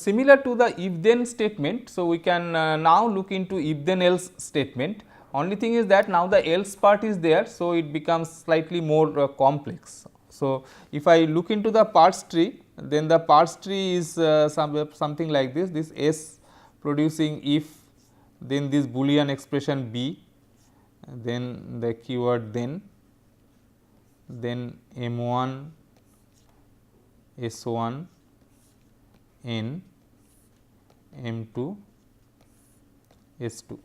similar to the if then statement, so we can now look into if then else statement. Only thing is that now the else part is there, so it becomes slightly more complex. So, if I look into the parse tree, then the parse tree is something like this S producing if, then this Boolean expression B, then the keyword then M1 S1 N M2 S2.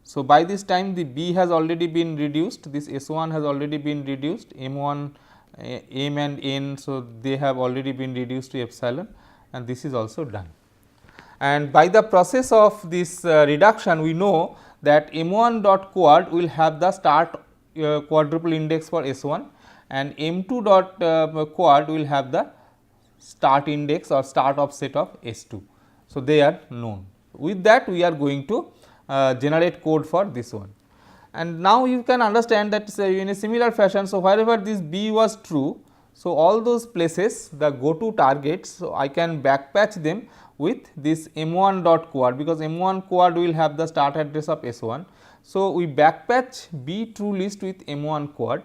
So, by this time the B has already been reduced, this S1 has already been reduced, M1 M and N. So, they have already been reduced to epsilon, and this is also done. And by the process of this reduction, we know that M1 dot quad will have the start quadruple index for S1, and M2 dot quad will have the start index or start offset of S2. So, they are known. With that, we are going to generate code for this one. And now you can understand that in a similar fashion. So, wherever this B was true, so all those places the go to targets, so I can backpatch them with this M1 dot quad, because M1 quad will have the start address of S1. So, we backpatch B true list with M1 quad,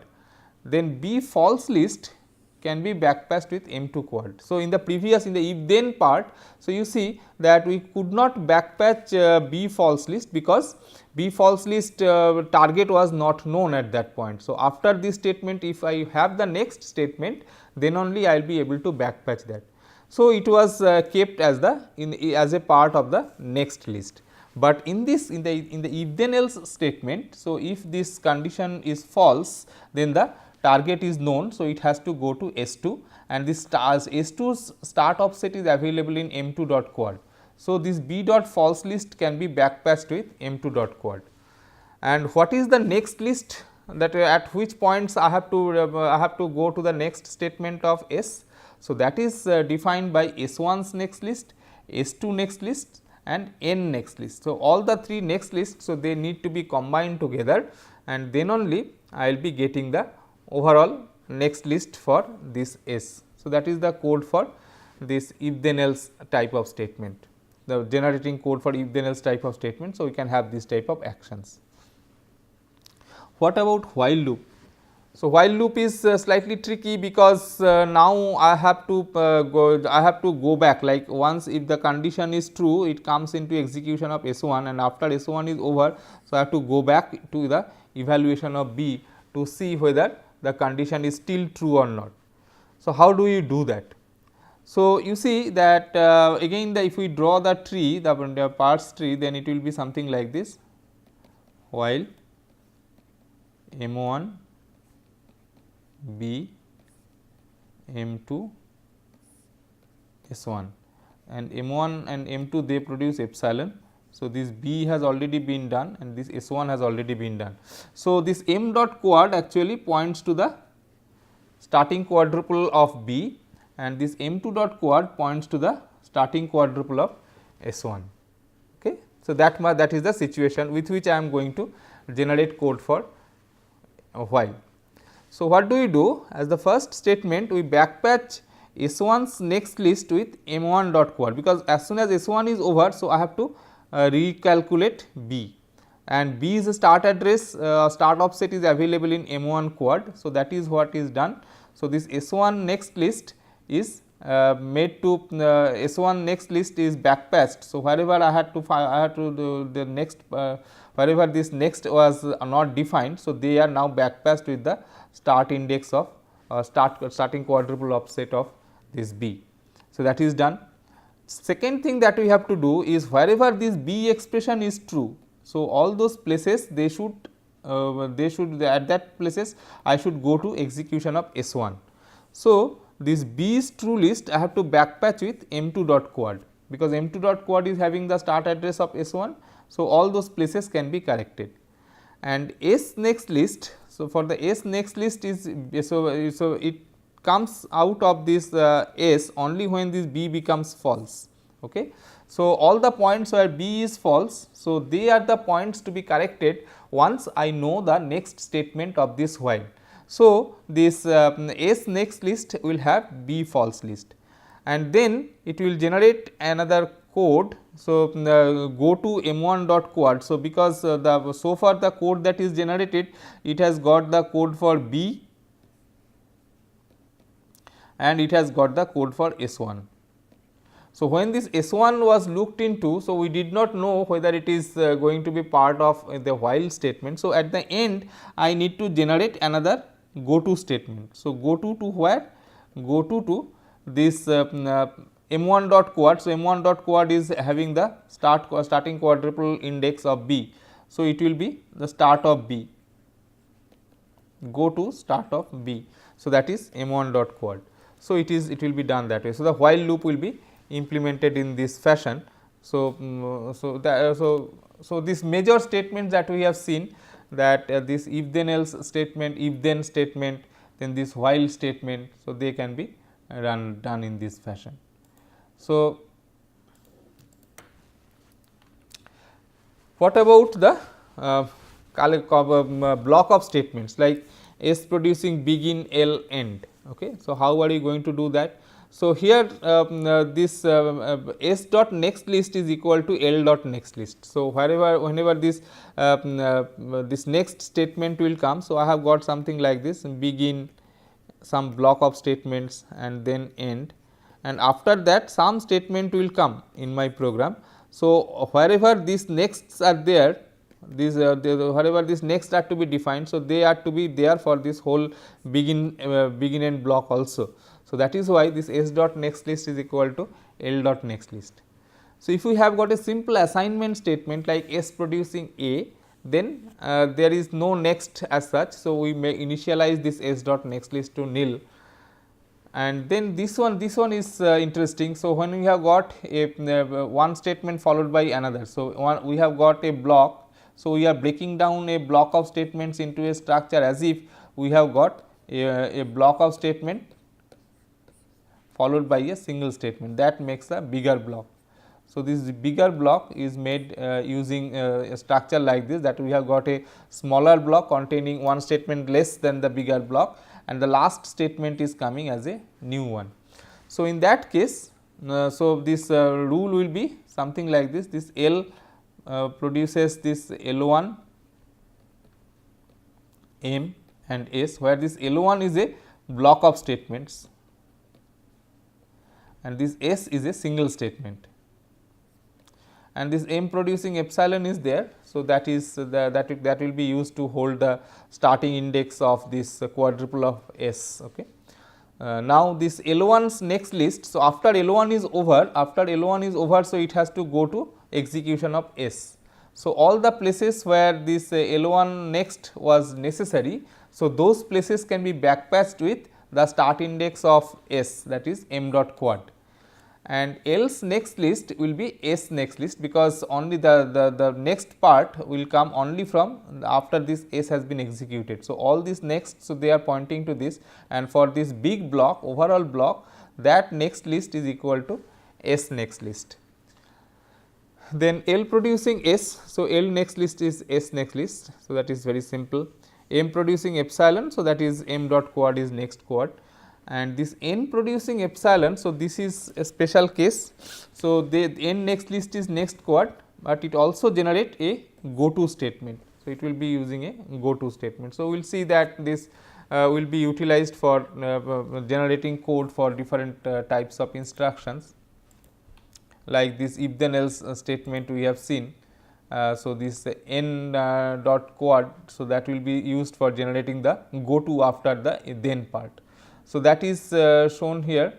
then B false list can be backpatched with M2 quad. So, in the previous, in the if then part, so you see that we could not backpatch B false list, because B false list target was not known at that point. So, after this statement, if I have the next statement, then only I will be able to backpatch that. So, it was kept as the as a part of the next list. But in this in the if then else statement, so if this condition is false, then the target is known. So, it has to go to S2, and this S2's start offset is available in M2 dot quad. So, this B dot false list can be backpatched with M2 dot quad. And what is the next list, that at which points I have to go to the next statement of S. So, that is defined by S1's next list, S2 next list and N next list. So, all the 3 next lists, so they need to be combined together, and then only I will be getting the overall next list for this S. So, that is the code for this if then else type of statement, the generating code for if then else type of statement. So, we can have this type of actions. What about while loop? So, while loop is slightly tricky, because now I have to go back, like once if the condition is true, it comes into execution of S1, and after S1 is over, so I have to go back to the evaluation of B to see whether the condition is still true or not. So, how do you do that? So, you see that again if we draw the tree, the parse tree, then it will be something like this: while M1 B M2 S1, and M1 and M2 they produce epsilon. So, this B has already been done and this S1 has already been done. So, this M dot quad actually points to the starting quadruple of B, and this M2 dot quad points to the starting quadruple of S1. Okay. So, that is the situation with which I am going to generate code for while. So, what do we do? As the first statement, we backpatch S1's next list with M1 dot quad, because as soon as S1 is over, so I have to recalculate B, and B is a start address, start offset is available in M1 quad. So, that is what is done. So, this S1 next list is made to S1 next list is backpatched. So, wherever I had to do the next wherever this next was not defined. So, they are now backpatched with the start index of starting quadruple offset of this B. So, that is done. Second thing that we have to do is wherever this B expression is true. So, all those places they should at that places I should go to execution of S1. So, this B's true list I have to backpatch with M2 dot quad, because M2 dot quad is having the start address of S1. So, all those places can be corrected, and S next list. So, for the S next list is so it comes out of this S only when this B becomes false. Okay. So, all the points where B is false, so they are the points to be corrected once I know the next statement of this while. So, this S next list will have B false list, and then it will generate another code. So, go to m1 dot quad. So, because the so far the code that is generated, it has got the code for B and it has got the code for S1. So, when this S1 was looked into, so we did not know whether it is going to be part of the while statement. So, at the end I need to generate another go to statement. So, go to where? Go to this m1 dot quad. So, m1 dot quad is having the starting quadruple index of B. So, it will be the start of B, go to start of B. So, that is m1 dot quad. So, it will be done that way. So, the while loop will be implemented in this fashion. So, so this major statements that we have seen, that this if then else statement, if then statement, then this while statement. So, they can be done in this fashion. So, what about the block of statements like S producing begin, L end? Okay. So, how are you going to do that? So, here this S dot next list is equal to L dot next list. So, whenever this this next statement will come. So, I have got something like this, begin, some block of statements and then end, and after that some statement will come in my program. So, wherever these nexts are there, these wherever these next are to be defined. So, they are to be there for this whole begin end block also. So, that is why this S dot next list is equal to L dot next list. So, if we have got a simple assignment statement like S producing A, then there is no next as such. So, we may initialize this S dot next list to nil, and then this one is interesting. So, when we have got a one statement followed by another. So, we have got a block. So, we are breaking down a block of statements into a structure as if we have got a block of statement followed by a single statement, that makes a bigger block. So, this bigger block is made using a structure like this, that we have got a smaller block containing one statement less than the bigger block, and the last statement is coming as a new one. So, in that case, so this rule will be something like this. This L produces this L1, M and S, where this L1 is a block of statements and this S is a single statement, and this M producing epsilon is there. So, that is that will be used to hold the starting index of this quadruple of S. Okay. Now, this L1's next list. So, after L1 is over, so it has to go to execution of S. So, all the places where this L1 next was necessary, so those places can be backpatched with the start index of S, that is M dot quad, and L's next list will be S next list, because only the next part will come only from after this S has been executed. So, all these next, so they are pointing to this, and for this big block, overall block, that next list is equal to S next list. Then L producing S, so L next list is S next list. So, that is very simple. M producing epsilon, so that is M dot quad is next quad, and this N producing epsilon. So, this is a special case. So, the N next list is next quad, but it also generate a go to statement. So, it will be using a go to statement. So, we will see that this will be utilized for generating code for different types of instructions, like this if then else statement we have seen. So, this N dot quad, so that will be used for generating the go to after the then part. So, that is shown here.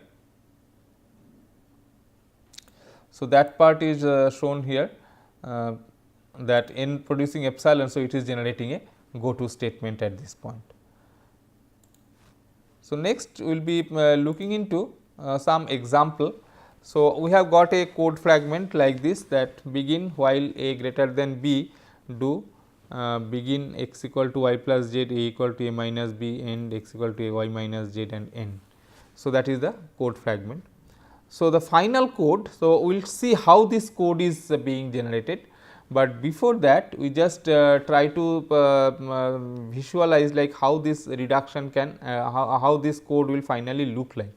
So, that part is shown here, that N producing epsilon. So, it is generating a go to statement at this point. So, next we will be looking into some example. So, we have got a code fragment like this, that begin while a greater than b, do begin x equal to y plus z, a equal to a minus b, end x equal to a y minus z, and end. So, that is the code fragment. So, the final code. So, we will see how this code is being generated, but before that we just try to visualize like how this reduction can how this code will finally look like.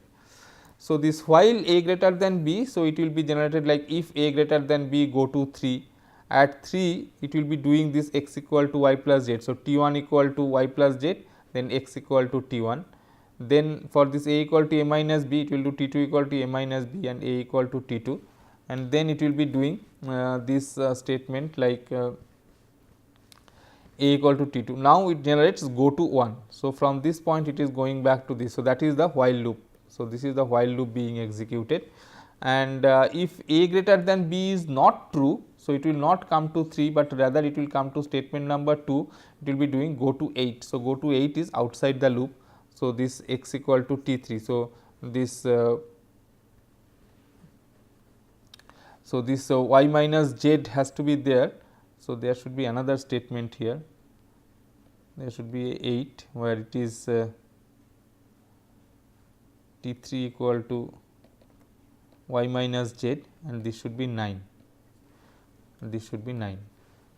So, this while a greater than b, so it will be generated like if a greater than b go to 3, at 3 it will be doing this x equal to y plus z. So, t 1 equal to y plus z, then x equal to t 1. Then for this a equal to a minus b, it will do t 2 equal to a minus b and a equal to t 2, and then it will be doing this statement like a equal to t 2. Now, it generates go to 1. So, from this point it is going back to this. So, that is the while loop. So, this is the while loop being executed, and if a greater than b is not true, so it will not come to 3, but rather it will come to statement number 2, it will be doing go to 8. So, go to 8 is outside the loop. So, this x equal to t 3. So, this y minus z has to be there. So, there should be another statement here, there should be 8 where it is t 3 equal to y minus z, and this should be 9, this should be 9.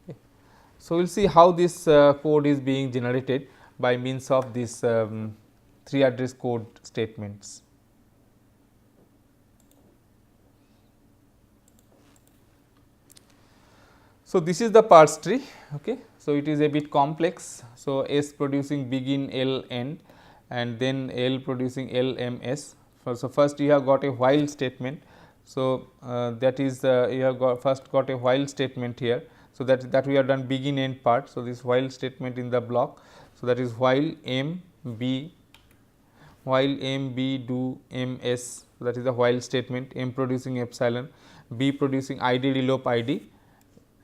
Okay. So, we will see how this code is being generated by means of this 3 address code statements. So, this is the parse tree. Okay. So, it is a bit complex. So, S producing begin L end, and then L producing L M S. So, first you have got a while statement. So, that is you have first got a while statement here. So, that we have done begin end part. So, this while statement in the block. So, that is while M B, while M B do M S, so that is the while statement, M producing epsilon, B producing ID relope ID,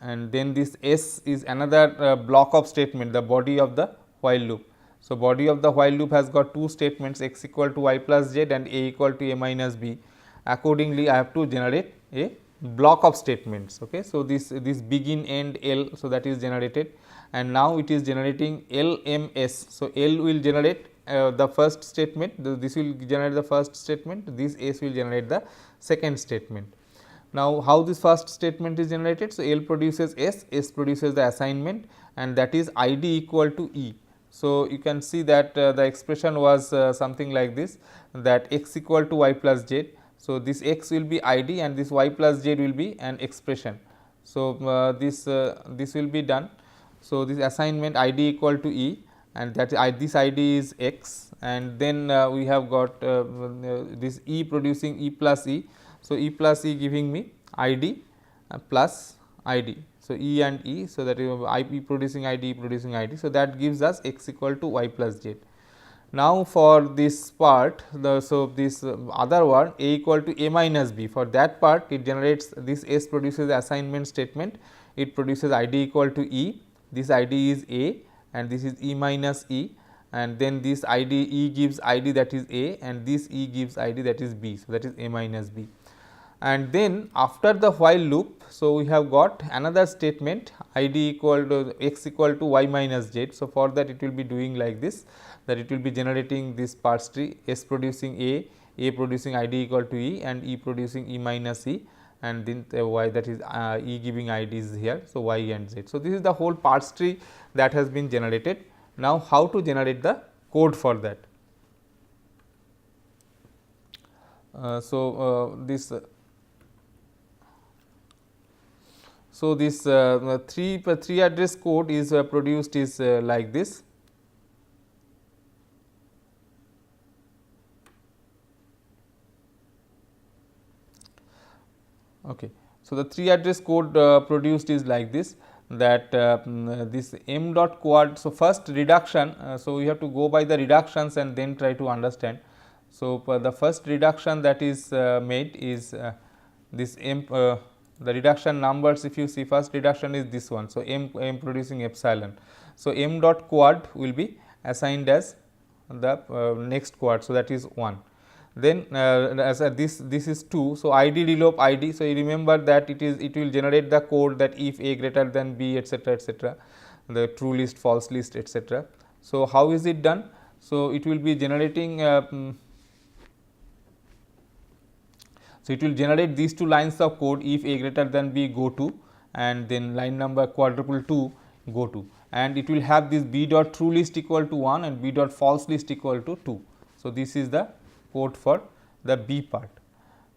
and then this S is another block of statement, the body of the while loop. So, body of the while loop has got two statements, x equal to y plus z and a equal to a minus b. Accordingly, I have to generate a block of statements. Okay. So, this begin end L, so that is generated, and now it is generating L M S. So, L will generate the first statement, this will generate the first statement, this S will generate the second statement. Now, how this first statement is generated? So, L produces S, S produces the assignment, and that is I D equal to E. So, you can see that the expression was something like this, that x equal to y plus z. So, this x will be I D and this y plus z will be an expression. So, this will be done. So, this assignment I D equal to E, and that this I D is x, and then we have got this E producing E plus E. So, E plus E giving me I D plus I D. So, E and E. So, that is I P producing I D, E producing I D. So, that gives us x equal to y plus z. Now, for this part, so this other one a equal to a minus b, for that part it generates this S produces the assignment statement, it produces I D equal to E, this I D is A and this is E minus E, and then this I D E gives I D that is A, and this E gives I D that is B. So, that is a minus b. And then after the while loop, so we have got another statement I D equal to x equal to y minus z. So, for that it will be doing like this, that it will be generating this parse tree, S producing A producing I D equal to E, and E producing E minus E, and then the y, that is E giving I D is here. So, y and z. So, this is the whole parse tree that has been generated. Now, how to generate the code for that? So, this 3 address code is produced is like this. Okay. So, the 3 address code produced is like this, that this m dot quad. So, first reduction. So, we have to go by the reductions and then try to understand. So, the first reduction that is made is this m. The reduction numbers, if you see, first reduction is this one. So, m producing epsilon. So, m dot quad will be assigned as the next quad. So, that is 1. Then as this is 2. So, I D relope I D. So, you remember that it will generate the code that if a greater than b, etc., the true list, false list, etc. So, how is it done? So, it will be generating so, it will generate these 2 lines of code, if a greater than b go to, and then line number quadruple 2 go to, and it will have this b dot true list equal to 1 and b dot false list equal to 2. So, this is the code for the B part.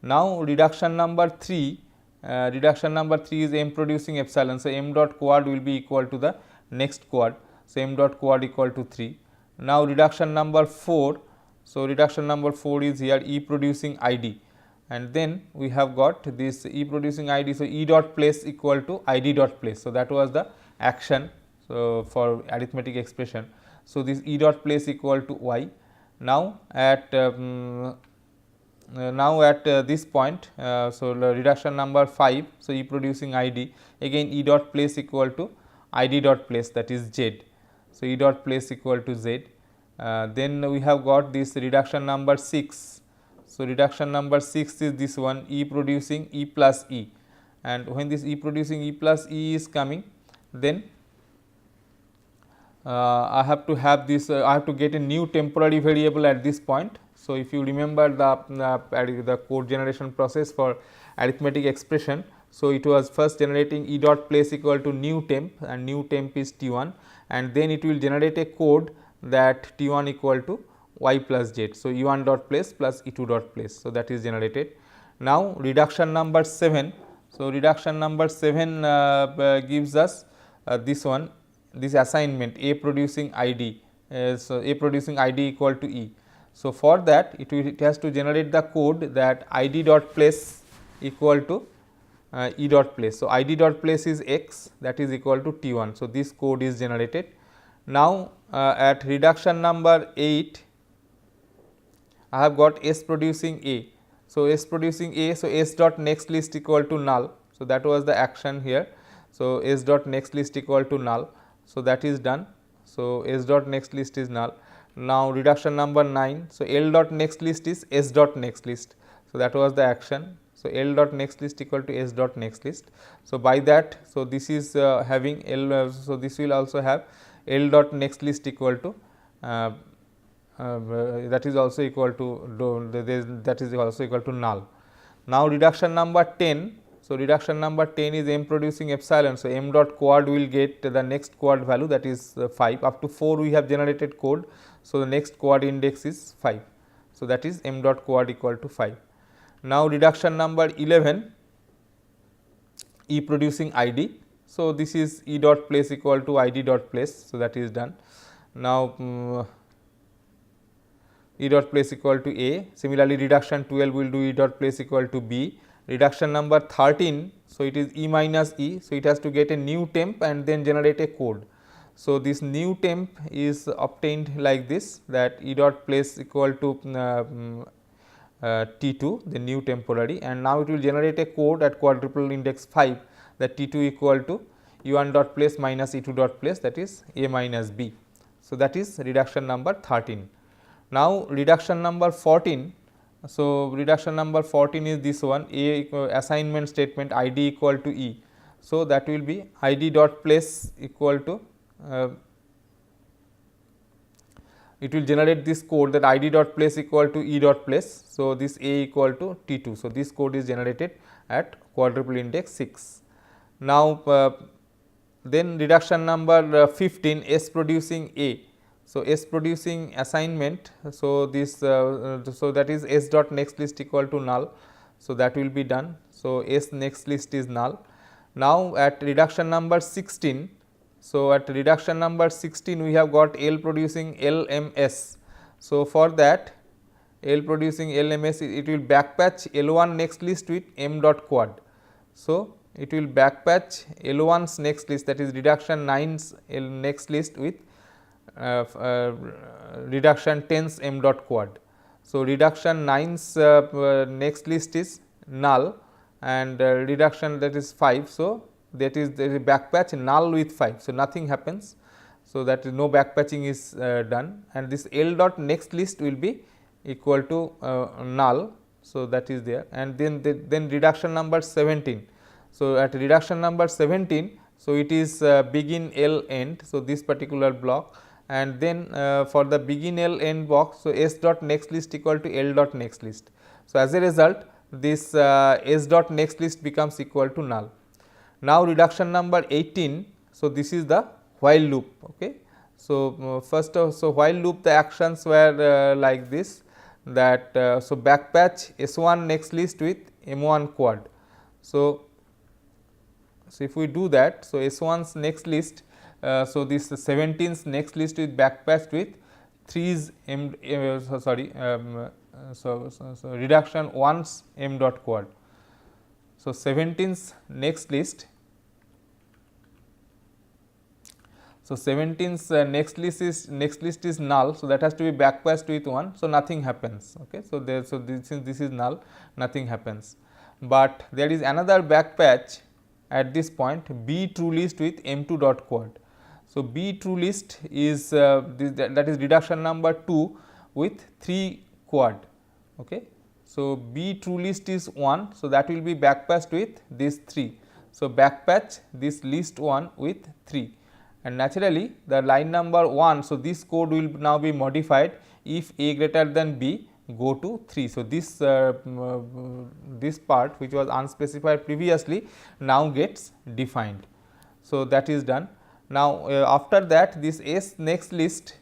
Now, reduction number 3, is m producing epsilon. So, m dot quad will be equal to the next quad. So, m dot quad equal to 3. Now, reduction number 4. So, reduction number 4 is here E producing ID, and then we have got this E producing ID. So, E dot place equal to ID dot place. So, that was the action for arithmetic expression. So, this E dot place equal to Y. Now, at this point, so the reduction number 5. So, E producing ID, again E dot place equal to ID dot place, that is Z. So, E dot place equal to Z. Then we have got this reduction number 6. So, reduction number 6 is this one, E producing E plus E, and when this E producing E plus E is coming, then I have to have this, I have to get a new temporary variable at this point. So, if you remember the code generation process for arithmetic expression, so it was first generating E dot place equal to new temp, and new temp is T1, and then it will generate a code that T1 equal to Y plus Z. So, E1 dot place plus E2 dot place. So, that is generated. Now, reduction number 7. So, reduction number 7 gives us this one, this assignment A producing ID. So, A producing ID equal to E. So, for that it has to generate the code that ID dot place equal to E dot place. So, ID dot place is X, that is equal to T1. So, this code is generated. Now, at reduction number 8, I have got S producing A. So, S producing A. So, S dot next list equal to null. So, that was the action here. So, S dot next list equal to null. So, that is done. So, S dot next list is null. Now, reduction number 9. So, L dot next list is S dot next list. So, that was the action. So, L dot next list equal to S dot next list. So, by that, so this is having L, so this will also have L dot next list equal to that is also equal to that is also equal to null. Now, reduction number 10. So, reduction number 10 is m producing epsilon. So, m dot quad will get the next quad value, that is 5. Up to 4 we have generated code. So, the next quad index is 5. So, that is m dot quad equal to 5. Now, reduction number 11, E producing ID. So, this is E dot place equal to ID dot place. So, that is done. Now, E dot place equal to A. Similarly, reduction 12 will do E dot place equal to B. Reduction number 13. So, it is E minus E. So, it has to get a new temp and then generate a code. So, this new temp is obtained like this, that E dot place equal to T2, the new temporary, and now it will generate a code at quadruple index 5, that T2 equal to E1 dot place minus E2 dot place, that is A minus B. So, that is reduction number 13. Now, reduction number 14. So, reduction number 14 is this one, A assignment statement ID equal to E. So, that will be ID dot place equal to it will generate this code that ID dot place equal to E dot place. So, this A equal to T2. So, this code is generated at quadruple index 6. Now, then reduction number 15, S producing A. So, S producing assignment. So, this so that is S dot next list equal to null. So, that will be done. So, S next list is null. Now, at reduction number 16. So, at reduction number 16 we have got L producing LMS. So, for that L producing LMS, it will backpatch L1 next list with M dot quad. So, it will backpatch L1's next list, that is reduction 9's next list with reduction 10's M dot quad. So, reduction 9's next list is null, and reduction, that is 5. So, that is the backpatch null with 5. So, nothing happens. So, that is no backpatching is done, and this L dot next list will be equal to null. So, that is there, and then reduction number 17. So, at reduction number 17, so it is begin L end. So, this particular block, and then for the begin L end box. So, S dot next list equal to L dot next list. So, as a result, this S dot next list becomes equal to null. Now, reduction number 18. So, this is the while loop. Okay. So, first so while loop the actions were like this. that so backpatch S1 next list with M1 quad. So if we do that, so S1's next list, so this 17's next list is backpatched with 3's reduction 1's m dot quad. So 17's next list. So 17's next list is null. So that has to be backpatched with 1. So nothing happens. Okay. So there, so since this is null, nothing happens. But there is another backpatch at this point, B true list with M2 dot quad. So B true list is that is reduction number 2 with 3 quad. Okay. So B true list is 1. So that will be backpatched with this 3. So backpatch this list 1 with 3. And naturally the line number 1, so this code will now be modified if A greater than B go to 3. So this this part which was unspecified previously now gets defined. So that is done. Now after that this S next list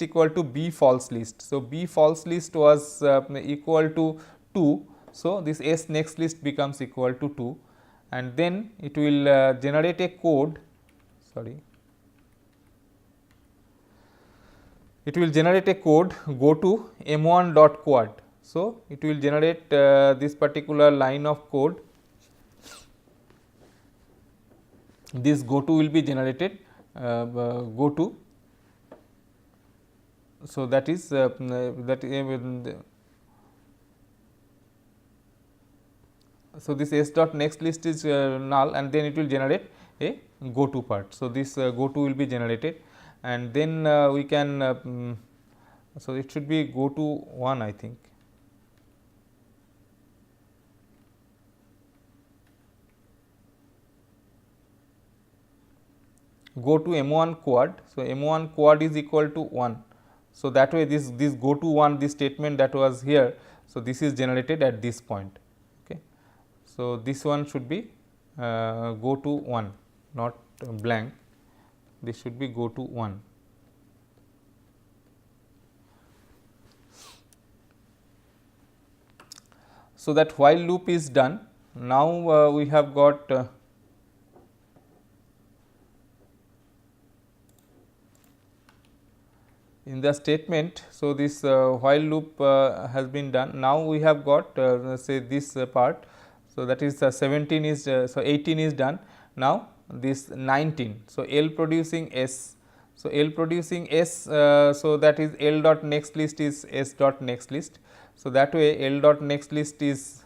equal to B false list. So B false list was equal to 2. So this S next list becomes equal to 2. And then it will generate a code, it will generate a code go to M1 dot quad. So it will generate this particular line of code, this go to will be generated go to. So that is so this S dot next list is null, and then it will generate a go to part. So this go to will be generated, and then we can so it should be go to 1, I think. Go to M1 quad. So M1 quad is equal to 1. So that way this go to 1, this statement that was here, so this is generated at this point. Okay. So this one should be go to 1, not blank, this should be go to 1. So that while loop is done. Now we have got in the statement. So this while loop has been done. Now we have got say this part. So that is 17 is so 18 is done. Now this 19. So L producing S. So L producing S. So that is L dot next list is S dot next list. So that way L dot next list is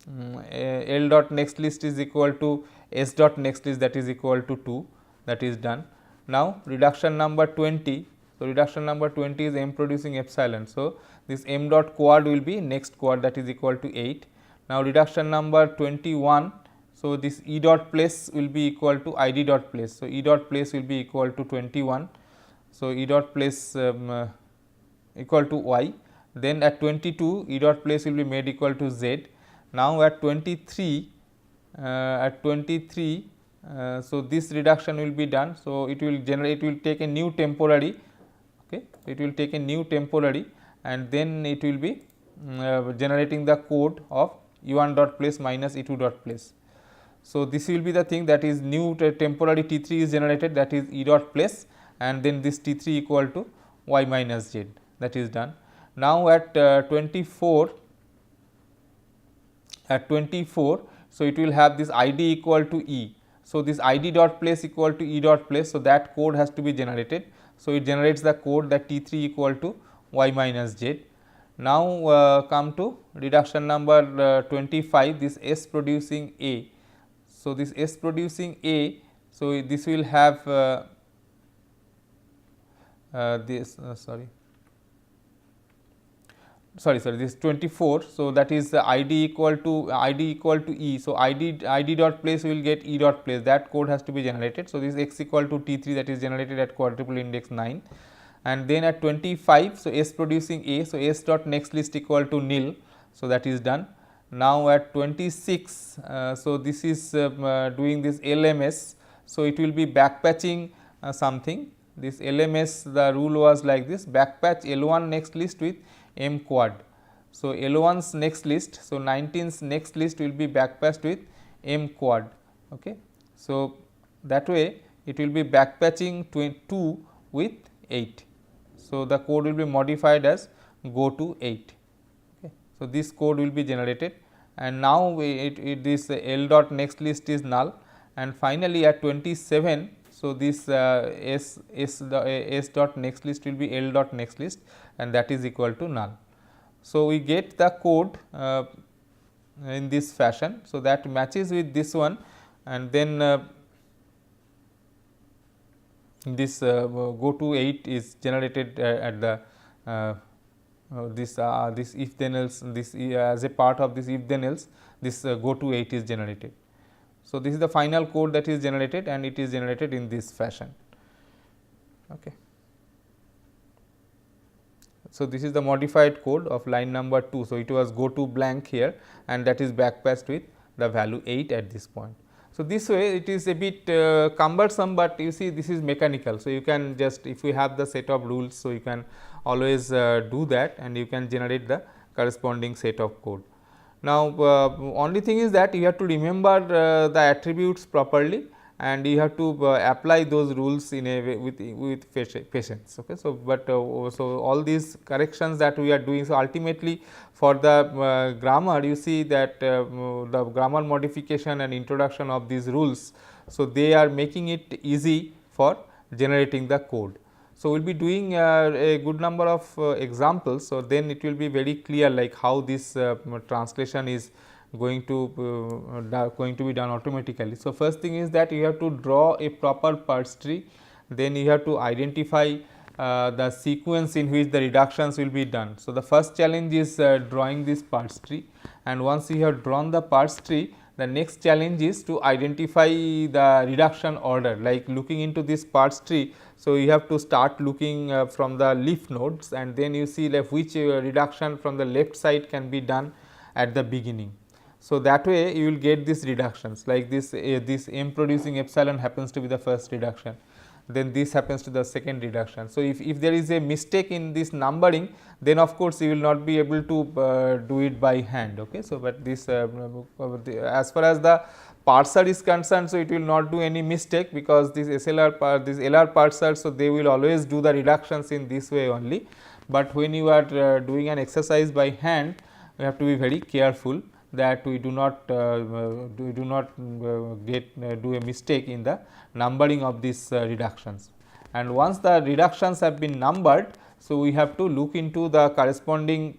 L dot next list is equal to S dot next list, that is equal to 2, that is done. Now reduction number 20. So reduction number 20 is M producing epsilon. So this M dot quad will be next quad, that is equal to 8. Now reduction number 21. So this E dot place will be equal to ID dot place. So E dot place will be equal to 21. So E dot place equal to Y. Then at 22 E dot place will be made equal to Z. Now at 23 so this reduction will be done. So it will generate, it will take a new temporary, okay, it will take a new temporary, and then it will be generating the code of E1 dot place minus E2 dot place. So this will be the thing, that is new temporary T3 is generated, that is E dot place, and then this T3 equal to Y minus Z, that is done. Now at 24, so it will have this ID equal to E. So this ID dot place equal to E dot place. So that code has to be generated. So it generates the code that T3 equal to Y minus Z. Now come to reduction number 25, this S producing A. So this S producing A. So this will have this this 24. So that is the ID equal to E. So ID dot place will get E dot place, that code has to be generated. So this X equal to T3, that is generated at quadruple index 9. And then at 25, so S producing A. So S dot next list equal to nil. So that is done. Now at 26, so this is doing this LMS. So it will be backpatching something. this LMS, the rule was like this: backpatch L1 next list with M quad. So, L1's next list, so 19's next list will be backpatched with M quad. Okay. So, that way it will be backpatching 2 with 8. So, the code will be modified as go to 8. Okay. So, this code will be generated, and now this L dot next list is null, and finally, at 27. So, this S dot next list will be L dot next list, and that is equal to null. So, we get the code in this fashion. So, that matches with this one, and then this go to 8 is generated at the this if then else, this as a part of this if then else, this go to 8 is generated. So, this is the final code that is generated, and it is generated in this fashion. Okay. So, this is the modified code of line number 2. So, it was go to blank here, and that is backpatched with the value 8 at this point. So, this way it is a bit cumbersome, but you see this is mechanical. So, you can just, if you have the set of rules, so you can always do that, and you can generate the corresponding set of code. Now, only thing is that you have to remember the attributes properly, and you have to apply those rules in a way with patience. Okay. So, but so all these corrections that we are doing, so ultimately for the grammar, you see that the grammar modification and introduction of these rules, so they are making it easy for generating the code. So, we will be doing a good number of examples. So, then it will be very clear like how this translation is going to be done automatically. So, first thing is that you have to draw a proper parse tree, then you have to identify the sequence in which the reductions will be done. So, the first challenge is drawing this parse tree, and once you have drawn the parse tree, the next challenge is to identify the reduction order, like looking into this parse tree. So, you have to start looking from the leaf nodes, and then you see like which reduction from the left side can be done at the beginning. So, that way you will get these reductions, like this M producing epsilon happens to be the first reduction, then this happens to the second reduction. So, if there is a mistake in this numbering, then of course, you will not be able to do it by hand. Okay. So, but this as far as the parser is concerned, so it will not do any mistake, because this SLR this LR parser, so they will always do the reductions in this way only. But when you are doing an exercise by hand, you have to be very careful that we do not do a mistake in the numbering of these reductions. And once the reductions have been numbered, so we have to look into the corresponding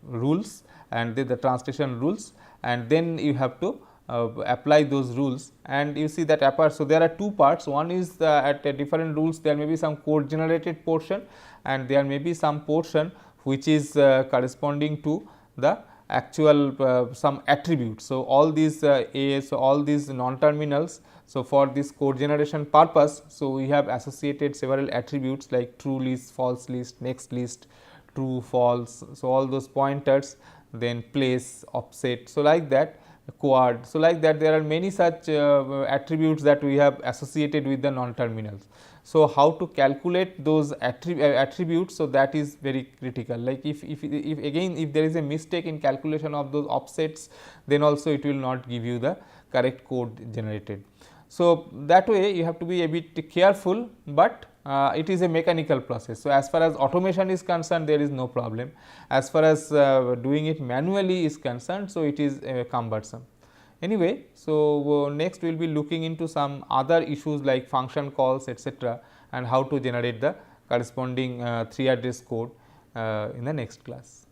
rules, and the translation rules, and then you have to apply those rules, and you see that apart. So, there are two parts. One is at different rules there may be some code generated portion, and there may be some portion which is corresponding to the actual some attributes. So, all these all these non terminals. So, for this code generation purpose, so we have associated several attributes like true list, false list, next list, true, false. So, all those pointers, then place, offset. So, like that, quad. So, like that there are many such attributes that we have associated with the non terminals. So, how to calculate those attributes, so that is very critical. Like if again if there is a mistake in calculation of those offsets, then also it will not give you the correct code generated. So, that way you have to be a bit careful, but it is a mechanical process. So, as far as automation is concerned, there is no problem. As far as doing it manually is concerned, so it is cumbersome. Anyway, so next we will be looking into some other issues like function calls, etc., and how to generate the corresponding 3 address code in the next class.